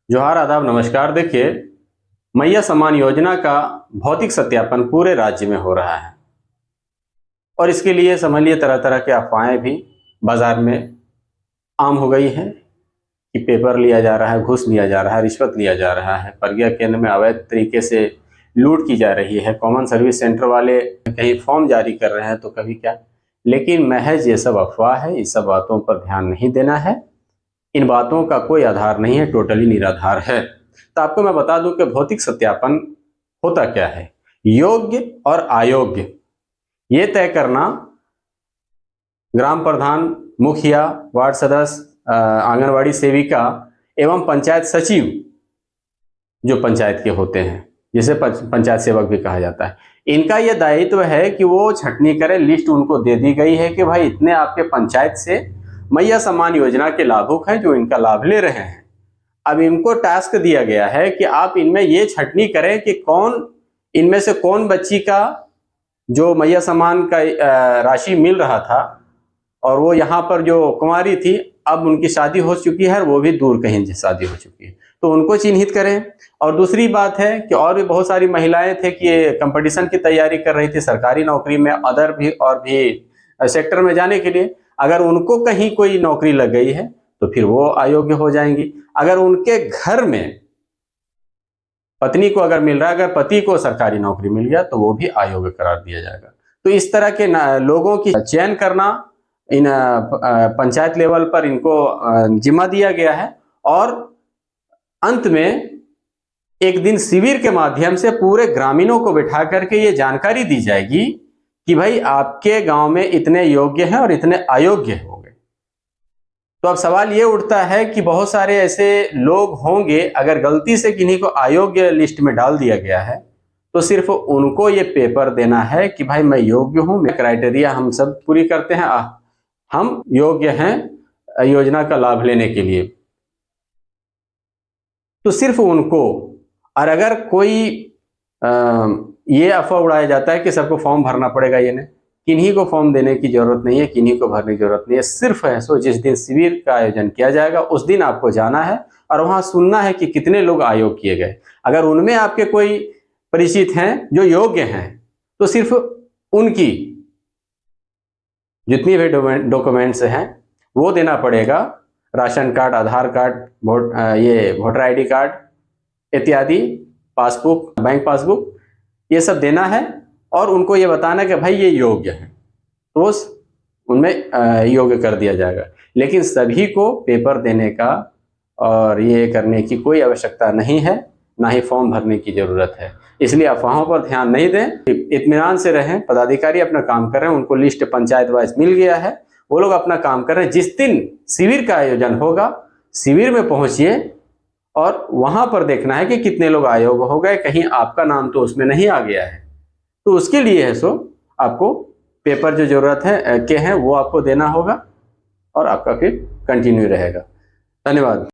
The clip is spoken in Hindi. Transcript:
जोहार, आदाब, नमस्कार। देखिए, मैया सम्मान योजना का भौतिक सत्यापन पूरे राज्य में हो रहा है और इसके लिए समझ लिए तरह तरह के अफवाहें भी बाजार में आम हो गई हैं कि पेपर लिया जा रहा है, घूस लिया जा रहा है, रिश्वत लिया जा रहा है, प्रज्ञा केंद्र में अवैध तरीके से लूट की जा रही है, कॉमन सर्विस सेंटर वाले कहीं फॉर्म जारी कर रहे हैं तो कभी क्या। लेकिन महज ये सब अफवाह है, इस सब बातों पर ध्यान नहीं देना है। इन बातों का कोई आधार नहीं है, टोटली निराधार है। तो आपको मैं बता दूं कि भौतिक सत्यापन होता क्या है। योग्य और अयोग्य ये तय करना ग्राम प्रधान, मुखिया, वार्ड सदस्य, आंगनवाड़ी सेविका एवं पंचायत सचिव जो पंचायत के होते हैं, जिसे पंचायत सेवक भी कहा जाता है, इनका यह दायित्व है कि वो छटनी करें। लिस्ट उनको दे दी गई है कि भाई इतने आपके पंचायत से मैया सम्मान योजना के लाभुक हैं जो इनका लाभ ले रहे हैं। अब इनको टास्क दिया गया है कि आप इनमें ये छटनी करें कि कौन इनमें से कौन बच्ची का जो मैया सम्मान का राशि मिल रहा था और वो यहाँ पर जो कुंवारी थी, अब उनकी शादी हो चुकी है, वो भी दूर कहीं शादी हो चुकी है, तो उनको चिन्हित करें। और दूसरी बात है कि और भी बहुत सारी महिलाएं थे कि ये कंपटीशन की तैयारी कर रही थी सरकारी नौकरी में, अदर भी और भी सेक्टर में जाने के लिए। अगर उनको कहीं कोई नौकरी लग गई है तो फिर वो अयोग्य हो जाएंगी। अगर उनके घर में पत्नी को अगर मिल रहा है, अगर पति को सरकारी नौकरी मिल गया तो वो भी अयोग्य करार दिया जाएगा। तो इस तरह के लोगों की चयन करना इन पंचायत लेवल पर इनको जिम्मा दिया गया है। और अंत में एक दिन शिविर के माध्यम से पूरे ग्रामीणों को बिठा करके ये जानकारी दी जाएगी कि भाई आपके गांव में इतने योग्य हैं और इतने अयोग्य हो गए। तो अब सवाल ये उठता है कि बहुत सारे ऐसे लोग होंगे, अगर गलती से किन्हीं को अयोग्य लिस्ट में डाल दिया गया है तो सिर्फ उनको ये पेपर देना है कि भाई मैं योग्य हूं, मैं क्राइटेरिया हम सब पूरी करते हैं, हम योग्य हैं योजना का लाभ लेने के लिए, तो सिर्फ उनको। और अगर कोई ये अफवाह उड़ाया जाता है कि सबको फॉर्म भरना पड़ेगा, ये नहीं, किन्हीं को फॉर्म देने की जरूरत नहीं है, किन्हीं को भरने की जरूरत नहीं है। सिर्फ है सो जिस दिन शिविर का आयोजन किया जाएगा उस दिन आपको जाना है और वहां सुनना है कि कितने लोग आयोग किए गए। अगर उनमें आपके कोई परिचित हैं जो योग्य हैं तो सिर्फ उनकी जितनी भी डॉक्यूमेंट्स हैं वो देना पड़ेगा। राशन कार्ड, आधार कार्ड, वोटर आईडी कार्ड इत्यादि, पासबुक, बैंक पासबुक, ये सब देना है और उनको ये बताना कि भाई ये योग्य है, तो उनमें योग्य कर दिया जाएगा। लेकिन सभी को पेपर देने का और ये करने की कोई आवश्यकता नहीं है, ना ही फॉर्म भरने की जरूरत है। इसलिए अफवाहों पर ध्यान नहीं दें, इत्मीनान से रहें। पदाधिकारी अपना काम कर रहे हैं, उनको लिस्ट पंचायत वाइज मिल गया है, वो लोग अपना काम कर रहे हैं। जिस दिन शिविर का आयोजन होगा, शिविर में पहुंचिए और वहां पर देखना है कि कितने लोग अयोग्य हो गए, कहीं आपका नाम तो उसमें नहीं आ गया है। तो उसके लिए है सो आपको पेपर जो जरूरत है के हैं वो आपको देना होगा और आपका फिर कंटिन्यू रहेगा। धन्यवाद।